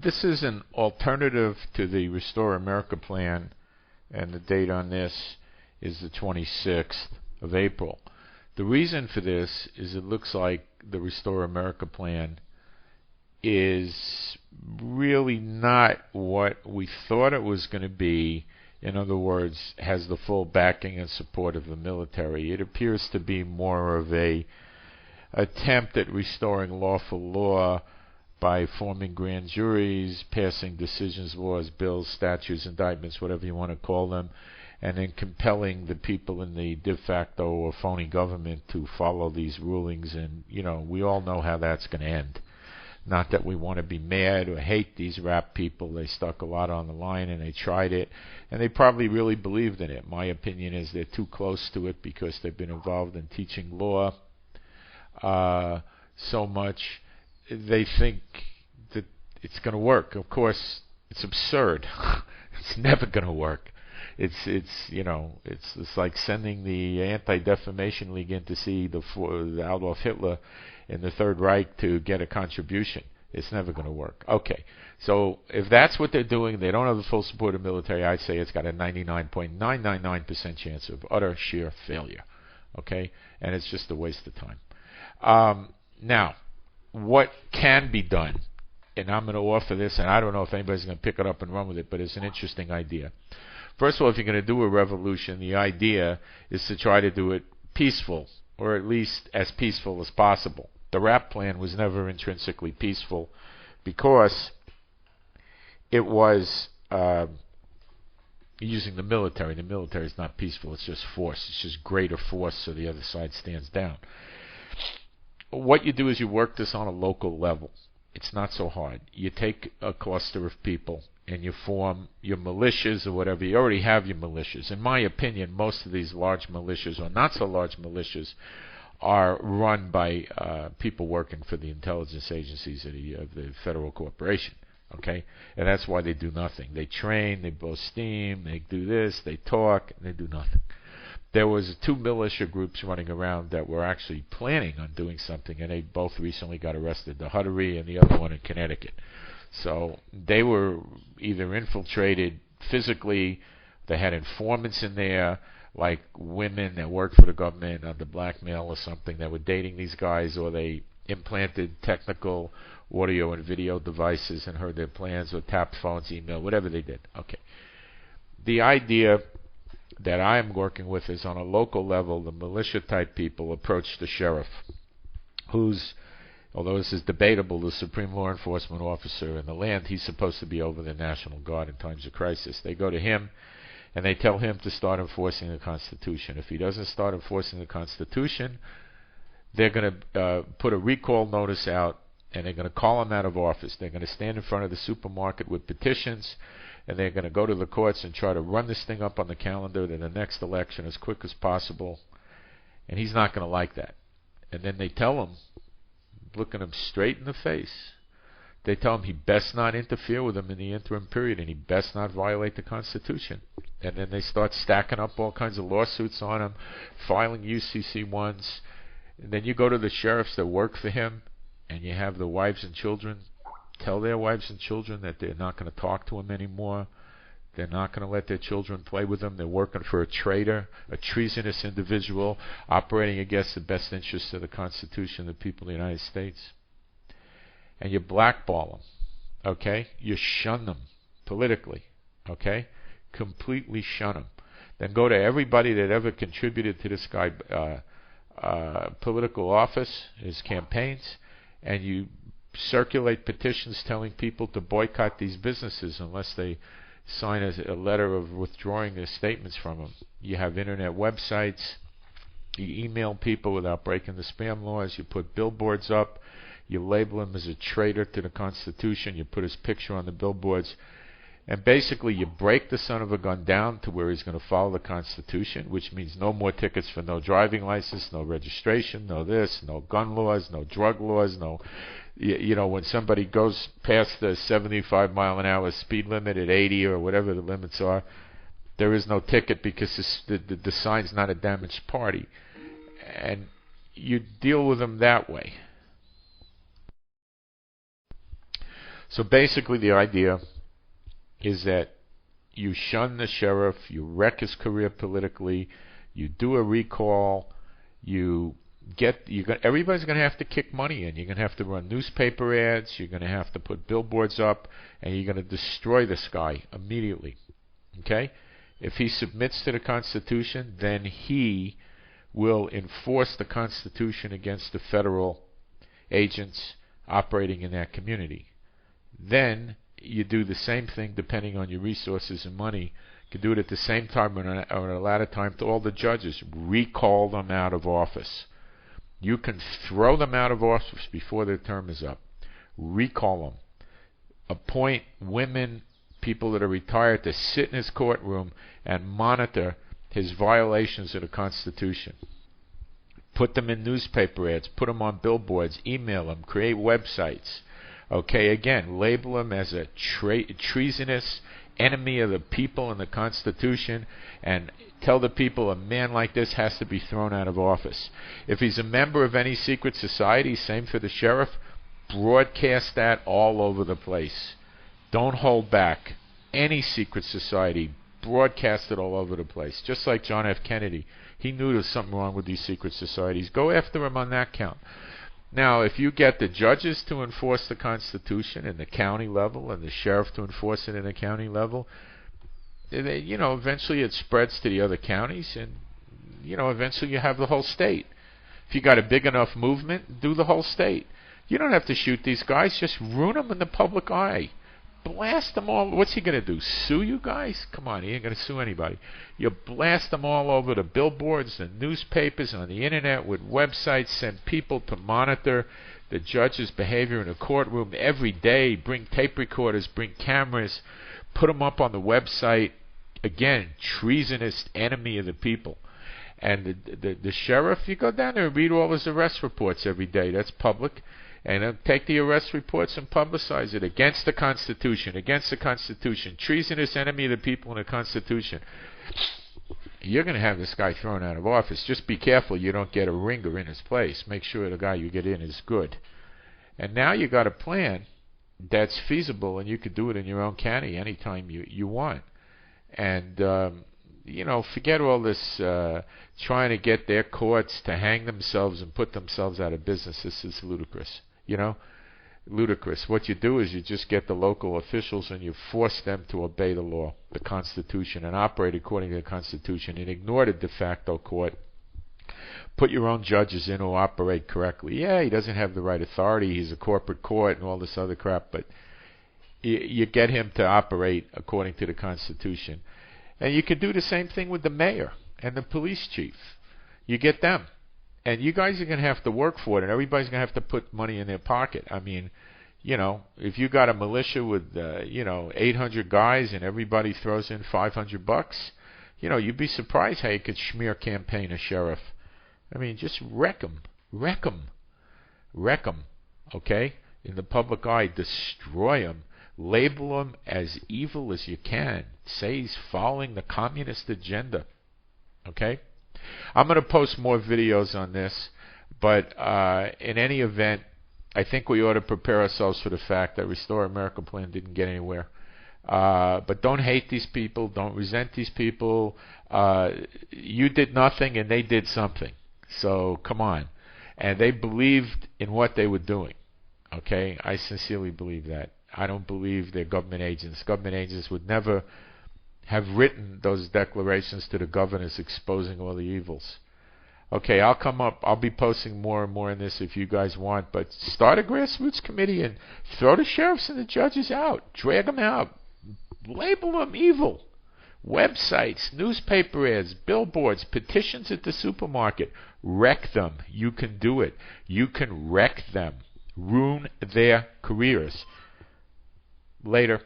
This is an alternative to the Restore America plan, and the date on this is the 26th of April. The reason for this is it looks like the Restore America plan is really not what we thought it was going to be. In other words, has the full backing and support of the military. It appears to be more of a attempt at restoring lawful law by forming grand juries, passing decisions, laws, bills, statutes, indictments, whatever you want to call them, and then compelling the people in the de facto or phony government to follow these rulings. And, we all know how that's going to end. Not that we want to be mad or hate these rap people. They stuck a lot on the line and they tried it. And they probably really believed in it. My opinion is they're too close to it because they've been involved in teaching law so much. They think that it's going to work. Of course, it's absurd. It's never going to work. It's like sending the Anti-Defamation League in to see the Adolf Hitler in the Third Reich to get a contribution. It's never going to work. Okay, so if that's what they're doing, they don't have the full support of the military. I'd say it's got a 99.999% chance of utter sheer failure. Okay, and it's just a waste of time. Now, what can be done? And I'm going to offer this, and I don't know if anybody's going to pick it up and run with it, but it's an interesting idea. First of all, if you're going to do a revolution, the idea is to try to do it peaceful, or at least as peaceful as possible. The RAP plan was never intrinsically peaceful because it was using the military. The military is not peaceful. It's just force. It's just greater force so the other side stands down. What you do is you work this on a local level. It's not so hard. You take a cluster of people and you form your militias or whatever. You already have your militias. In my opinion, most of these large militias or not so large militias are run by people working for the intelligence agencies of the federal corporation. Okay? And that's why they do nothing. They train, they blow steam, they do this, they talk, and they do nothing. There was 2 militia groups running around that were actually planning on doing something, and they both recently got arrested, the Huttery and the other one in Connecticut. So they were either infiltrated physically, they had informants in there, like women that worked for the government under blackmail or something that were dating these guys, or they implanted technical audio and video devices and heard their plans, or tapped phones, email, whatever they did. Okay. The idea that I am working with is on a local level, the militia type people approach the sheriff, who's, although this is debatable, the supreme law enforcement officer in the land. He's supposed to be over the National Guard in times of crisis. They go to him and they tell him to start enforcing the Constitution. If he doesn't start enforcing the Constitution, they're going to put a recall notice out, and they're going to call him out of office. They're going to stand in front of the supermarket with petitions, and they're going to go to the courts and try to run this thing up on the calendar to the next election as quick as possible. And he's not going to like that. And then they tell him, looking him straight in the face, they tell him he best not interfere with them in the interim period, and he best not violate the Constitution. And then they start stacking up all kinds of lawsuits on him, filing UCC-1s. And then you go to the sheriffs that work for him, and you have the wives and children tell their wives and children that they're not going to talk to him anymore. They're not going to let their children play with them. They're working for a traitor, a treasonous individual, operating against the best interests of the Constitution of the people of the United States. And you blackball them, okay? You shun them politically, okay? Completely shun them. Then go to everybody that ever contributed to this guy political office, his campaigns, and you circulate petitions telling people to boycott these businesses unless they sign a letter of withdrawing their statements from them. You have internet websites. You email people without breaking the spam laws. You put billboards up. You label him as a traitor to the Constitution. You put his picture on the billboards. And basically you break the son of a gun down to where he's going to follow the Constitution, which means no more tickets for no driving license, no registration, no this, no gun laws, no drug laws, no... when somebody goes past the 75 mile an hour speed limit at 80 or whatever the limits are, there is no ticket because the sign's not a damaged party. And you deal with them that way. So basically the idea is that you shun the sheriff, you wreck his career politically, you do a recall, everybody's going to have to kick money in. You're going to have to run newspaper ads, you're going to have to put billboards up, and you're going to destroy this guy immediately. Okay? If he submits to the Constitution, then he will enforce the Constitution against the federal agents operating in that community. Then you do the same thing depending on your resources and money. You can do it at the same time or at a latter time to all the judges. Recall them out of office. You can throw them out of office before their term is up. Recall them. Appoint women, people that are retired, to sit in his courtroom and monitor his violations of the Constitution. Put them in newspaper ads, put them on billboards, email them, create websites. Okay, again, label him as a treasonous enemy of the people and the Constitution, and tell the people a man like this has to be thrown out of office. If he's a member of any secret society, same for the sheriff, broadcast that all over the place. Don't hold back. Any secret society, broadcast it all over the place. Just like John F. Kennedy. He knew there was something wrong with these secret societies. Go after him on that count. Now, if you get the judges to enforce the Constitution in the county level and the sheriff to enforce it in the county level, eventually it spreads to the other counties, and, eventually you have the whole state. If you got a big enough movement, do the whole state. You don't have to shoot these guys. Just ruin them in the public eye. Blast them all. What's he going to do? Sue you guys? Come on, he ain't going to sue anybody. You blast them all over the billboards, the newspapers, on the internet, with websites. Send people to monitor the judge's behavior in a courtroom every day. Bring tape recorders, bring cameras, put them up on the website. Again, treasonous enemy of the people. And the sheriff, you go down there and read all his arrest reports every day. That's public. And take the arrest reports and publicize it against the Constitution, treasonous enemy of the people in the Constitution. You're going to have this guy thrown out of office. Just be careful you don't get a ringer in his place. Make sure the guy you get in is good. And now you got a plan that's feasible, and you could do it in your own county anytime you want. And forget all this trying to get their courts to hang themselves and put themselves out of business. This is ludicrous. Ludicrous. What you do is you just get the local officials and you force them to obey the law, the Constitution, and operate according to the Constitution, and ignore the de facto court. Put your own judges in who operate correctly. Yeah, he doesn't have the right authority. He's a corporate court and all this other crap, but you get him to operate according to the Constitution. And you can do the same thing with the mayor and the police chief. You get them. And you guys are going to have to work for it, and everybody's going to have to put money in their pocket. I mean, if you got a militia with, 800 guys and everybody throws in $500, you'd be surprised how you could smear campaign a sheriff. I mean, just wreck them. Wreck them, okay? In the public eye, destroy them. Label him as evil as you can. Say he's following the communist agenda. Okay? I'm going to post more videos on this, but in any event, I think we ought to prepare ourselves for the fact that Restore America plan didn't get anywhere. But don't hate these people. Don't resent these people. You did nothing and they did something. So come on. And they believed in what they were doing. Okay? I sincerely believe that. I don't believe they're government agents. Government agents would never have written those declarations to the governors exposing all the evils. Okay, I'll come up. I'll be posting more and more on this if you guys want. But start a grassroots committee and throw the sheriffs and the judges out. Drag them out. Label them evil. Websites, newspaper ads, billboards, petitions at the supermarket. Wreck them. You can do it. You can wreck them. Ruin their careers. Later.